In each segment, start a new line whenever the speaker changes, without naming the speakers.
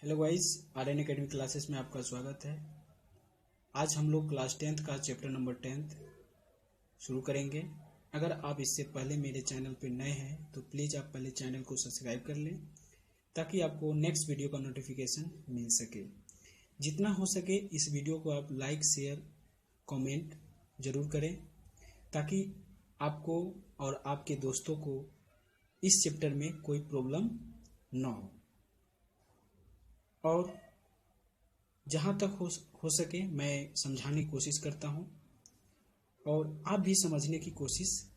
Hello guys, Aryan Academy classes में आपका स्वागत है। आज हम लोग क्लास 10th का चैप्टर नंबर 10 शुरू करेंगे। अगर आप इससे पहले मेरे चैनल पर नए हैं तो प्लीज़ आप पहले चैनल को सब्सक्राइब कर लें ताकि आपको नेक्स्ट वीडियो का नोटिफिकेशन मिल सके। जितना हो सके इस वीडियो को आप लाइक शेयर कमेंट ज़रूर करें ताकि आपको और आपके दोस्तों को इस चैप्टर में कोई प्रॉब्लम ना हो। और जहाँ तक हो सके मैं समझाने की कोशिश करता हूँ और आप भी समझने की कोशिश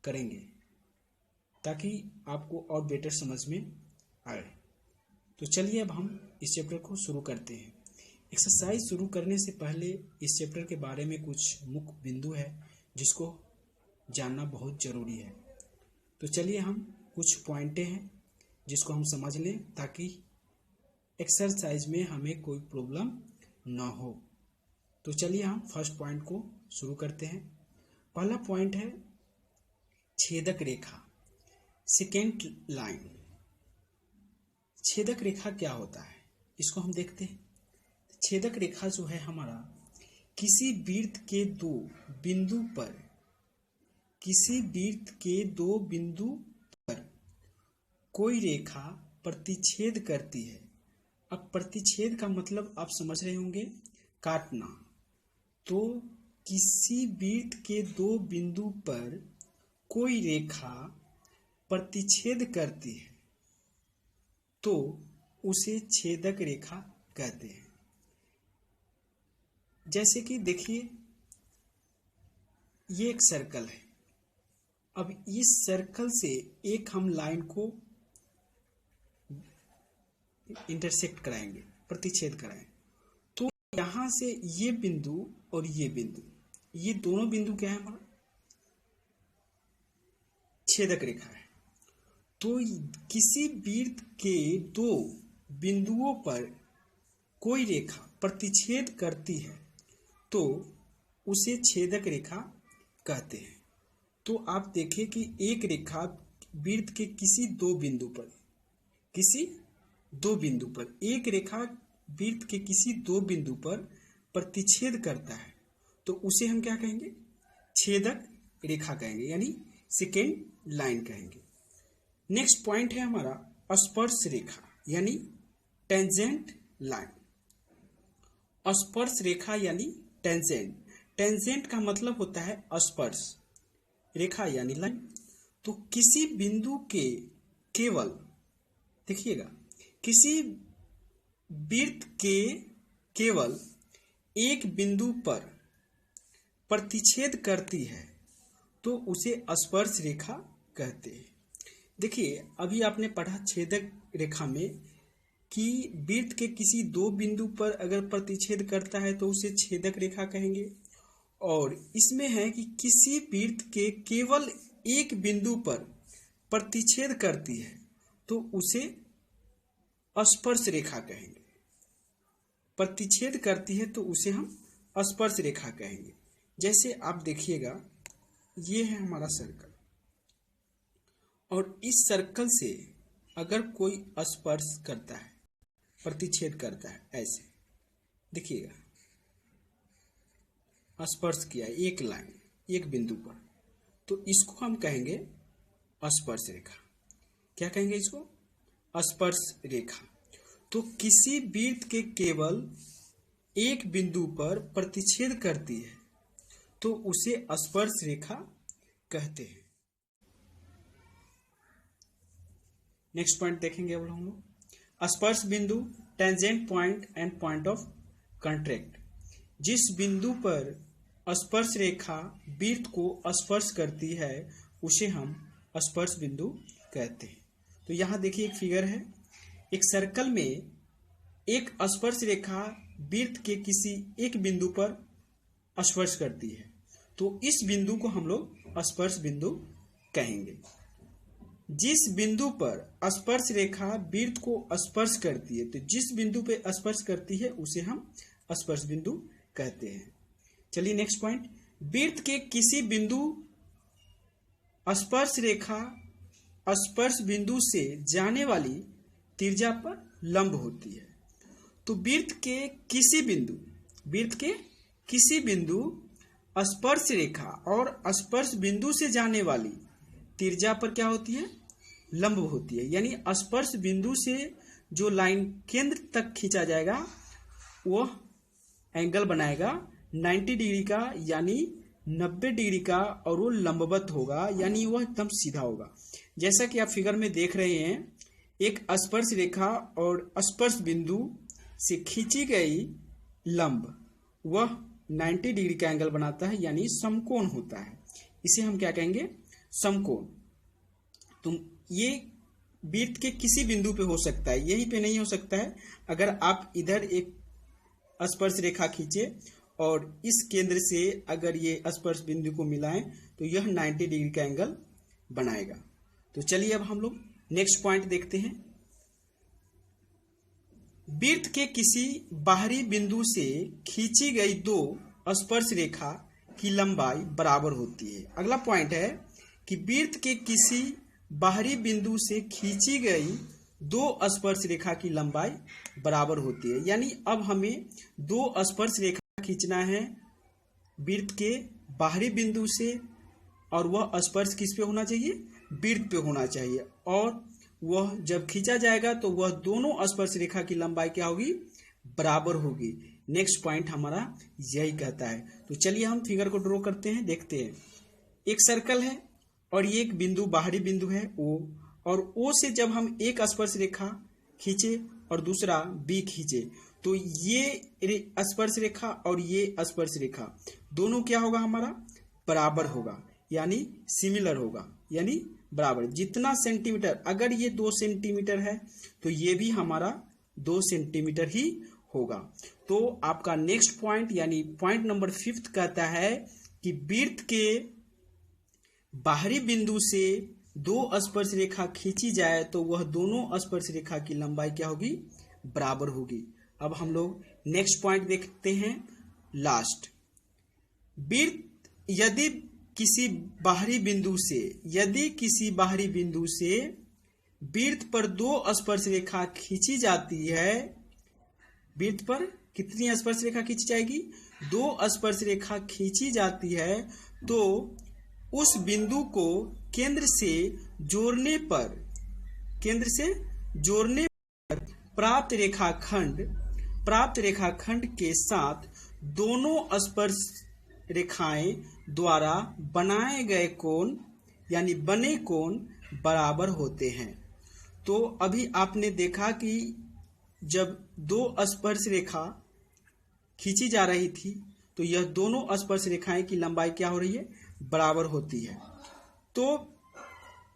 करेंगे ताकि आपको और बेटर समझ में आए। तो चलिए अब हम इस चैप्टर को शुरू करते हैं। एक्सरसाइज शुरू करने से पहले इस चैप्टर के बारे में कुछ मुख्य बिंदु है जिसको जानना बहुत ज़रूरी है। तो चलिए हम कुछ पॉइंटें हैं जिसको हम समझ लें ताकि एक्सरसाइज में हमें कोई प्रॉब्लम ना हो। तो चलिए हम फर्स्ट पॉइंट को शुरू करते हैं। पहला पॉइंट है छेदक रेखा, सेकेंड लाइन। छेदक रेखा क्या होता है इसको हम देखते हैं। छेदक रेखा जो है हमारा किसी वृत्त के दो बिंदु पर कोई रेखा प्रतिच्छेद करती है। अब प्रतिच्छेद का मतलब आप समझ रहे होंगे, काटना। तो किसी वृत्त के दो बिंदु पर कोई रेखा प्रतिच्छेद करती है तो उसे छेदक रेखा कहते हैं। जैसे कि देखिए ये एक सर्कल है। अब इस सर्कल से एक हम लाइन को इंटरसेक्ट कराएंगे, प्रतिच्छेद कराएंगे। तो यहां से ये बिंदु और ये बिंदु, ये दोनों बिंदु क्या है हमारा छेदक रेखा है। तो किसी वृत्त के दो बिंदुओं पर कोई रेखा प्रतिच्छेद करती है तो उसे छेदक रेखा कहते हैं। तो आप देखें कि एक रेखा वृत्त के किसी दो बिंदु पर एक रेखा वृत्त के किसी दो बिंदु पर प्रतिच्छेद करता है तो उसे हम क्या कहेंगे, छेदक रेखा कहेंगे, यानी सेकेंड लाइन कहेंगे। नेक्स्ट पॉइंट है हमारा स्पर्श रेखा यानी टेंजेंट लाइन। स्पर्श रेखा यानी टेंजेंट का मतलब होता है स्पर्श रेखा यानी लाइन। तो किसी बिंदु के केवल, देखिएगा, किसी वृत्त के केवल एक बिंदु पर प्रतिच्छेद करती है तो उसे स्पर्श रेखा कहते हैं। देखिए अभी आपने पढ़ा छेदक रेखा में कि वृत्त के किसी दो बिंदु पर अगर प्रतिच्छेद करता है तो उसे छेदक रेखा कहेंगे। और इसमें है कि किसी वृत्त के केवल एक बिंदु पर प्रतिच्छेद करती है तो उसे स्पर्श रेखा कहेंगे। प्रतिच्छेद करती है तो उसे हम स्पर्श रेखा कहेंगे। जैसे आप देखिएगा ये है हमारा सर्कल और इस सर्कल से अगर कोई स्पर्श करता है, प्रतिच्छेद करता है, ऐसे देखिएगा स्पर्श किया एक लाइन एक बिंदु पर, तो इसको हम कहेंगे स्पर्श रेखा। क्या कहेंगे इसको, स्पर्श रेखा। तो किसी वृत्त के केवल एक बिंदु पर प्रतिच्छेद करती है तो उसे स्पर्श रेखा कहते हैं। नेक्स्ट पॉइंट देखेंगे अब हम लोग स्पर्श बिंदु, tangent point and point of contract. जिस बिंदु पर स्पर्श रेखा वृत्त को स्पर्श करती है उसे हम स्पर्श बिंदु कहते हैं। तो यहाँ देखिए एक फिगर है, एक सर्कल में एक स्पर्श रेखा वृत्त के किसी एक बिंदु पर स्पर्श करती है तो इस बिंदु को हम लोग स्पर्श बिंदु कहेंगे। जिस बिंदु पर स्पर्श रेखा वृत्त को स्पर्श करती है तो जिस बिंदु पे स्पर्श करती है उसे हम स्पर्श बिंदु कहते हैं। चलिए नेक्स्ट पॉइंट, वृत्त के किसी बिंदु स्पर्श रेखा स्पर्श बिंदु से जाने वाली त्रिज्या पर लंब होती है। तो वृत्त के किसी बिंदु स्पर्श रेखा और स्पर्श बिंदु से जाने वाली त्रिज्या पर क्या होती है, लंब होती है। यानी स्पर्श बिंदु से जो लाइन केंद्र तक खींचा जाएगा वह एंगल बनाएगा 90 डिग्री का, यानी 90 डिग्री का, और वो लंबवत होगा, यानी वह एकदम सीधा होगा। जैसा कि आप फिगर में देख रहे हैं, एक स्पर्श रेखा और स्पर्श बिंदु से खींची गई लंब वह 90 डिग्री का एंगल बनाता है, यानी समकोण होता है। इसे हम क्या कहेंगे, समकोण। तो ये वृत्त के किसी बिंदु पे हो सकता है, यहीं पे नहीं हो सकता है। अगर आप इधर एक स्पर्श रेखा खींचे और इस केंद्र से अगर ये स्पर्श बिंदु को मिलाएं तो यह 90 डिग्री का एंगल बनाएगा। तो चलिए अब हम लोग नेक्स्ट पॉइंट देखते हैं। वृत्त के किसी बाहरी बिंदु से खींची गई दो स्पर्श रेखा की लंबाई बराबर होती है। अगला पॉइंट है कि वृत्त के किसी बाहरी बिंदु से खींची गई दो स्पर्श रेखा की लंबाई बराबर होती है। यानी अब हमें दो स्पर्श रेखा खींचना है वृत्त के बाहरी बिंदु से, और वह स्पर्श किस पे होना चाहिए, वृत्त पे होना चाहिए, और वह जब खींचा जाएगा तो वह दोनों स्पर्श रेखा की लंबाई क्या होगी, बराबर होगी। नेक्स्ट पॉइंट हमारा यही कहता है। तो चलिए हम फिगर को ड्रॉ करते हैं, देखते हैं। एक सर्कल है और ये एक बिंदु बाहरी बिंदु है O, और O से जब हम एक स्पर्श रेखा खींचे और दूसरा B खींचे तो ये स्पर्श रेखा और ये स्पर्श रेखा दोनों क्या होगा, हमारा बराबर होगा, यानी सिमिलर होगा, यानी बराबर। जितना सेंटीमीटर, अगर ये 2 सेंटीमीटर है तो ये भी हमारा 2 सेंटीमीटर ही होगा। तो आपका नेक्स्ट पॉइंट यानी पॉइंट नंबर 5 कहता है कि वृत्त के बाहरी बिंदु से दो स्पर्श रेखा खींची जाए तो वह दोनों स्पर्श रेखा की लंबाई क्या होगी, बराबर होगी। अब हम लोग नेक्स्ट पॉइंट देखते हैं, लास्ट। वृत्त यदि किसी बाहरी बिंदु से वृत्त पर दो स्पर्श रेखा खींची जाती है, वृत्त पर कितनी स्पर्श रेखा खींची जाएगी, 2 स्पर्श रेखा खींची जाती है, तो उस बिंदु को केंद्र से जोड़ने पर प्राप्त रेखाखंड के साथ दोनों स्पर्श रेखाएं द्वारा बनाए गए कोण यानी बने कोण बराबर होते हैं। तो अभी आपने देखा कि जब 2 स्पर्श रेखा खींची जा रही थी तो यह दोनों स्पर्श रेखाएं की लंबाई क्या हो रही है, बराबर होती है। तो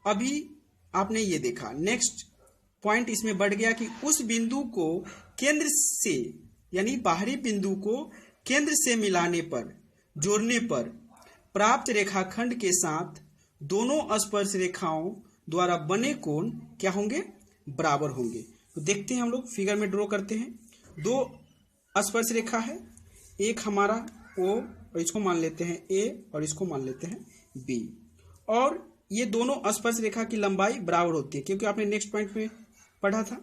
अभी आपने ये देखा, नेक्स्ट पॉइंट इसमें बढ़ गया कि उस बिंदु को केंद्र से यानी बाहरी बिंदु को केंद्र से जोड़ने पर प्राप्त रेखाखंड के साथ दोनों स्पर्श रेखाओं द्वारा बने कोण क्या होंगे, बराबर होंगे। तो देखते हैं, हम लोग फिगर में ड्रॉ करते हैं। 2 स्पर्श रेखा है, एक हमारा O और इसको मान लेते हैं A और इसको मान लेते हैं B, और ये दोनों स्पर्श रेखा की लंबाई बराबर होती है, क्योंकि आपने नेक्स्ट पॉइंट में पढ़ा था।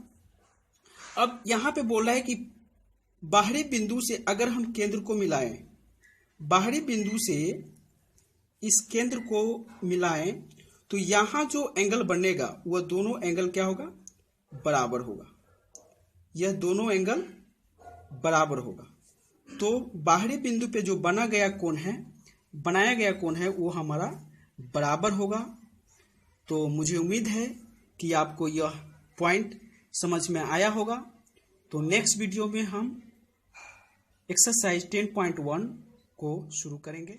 अब यहाँ पे बोल रहा है कि बाहरी बिंदु से अगर हम केंद्र को मिलाएं, बाहरी बिंदु से इस केंद्र को मिलाएं तो यहाँ जो एंगल बनेगा वह दोनों एंगल क्या होगा, बराबर होगा। यह दोनों एंगल बराबर होगा। तो बाहरी बिंदु पे जो बनाया गया कोण है वो हमारा बराबर होगा। तो मुझे उम्मीद है कि आपको यह पॉइंट समझ में आया होगा। तो नेक्स्ट वीडियो में हम एक्सरसाइज 10.1 को शुरू करेंगे।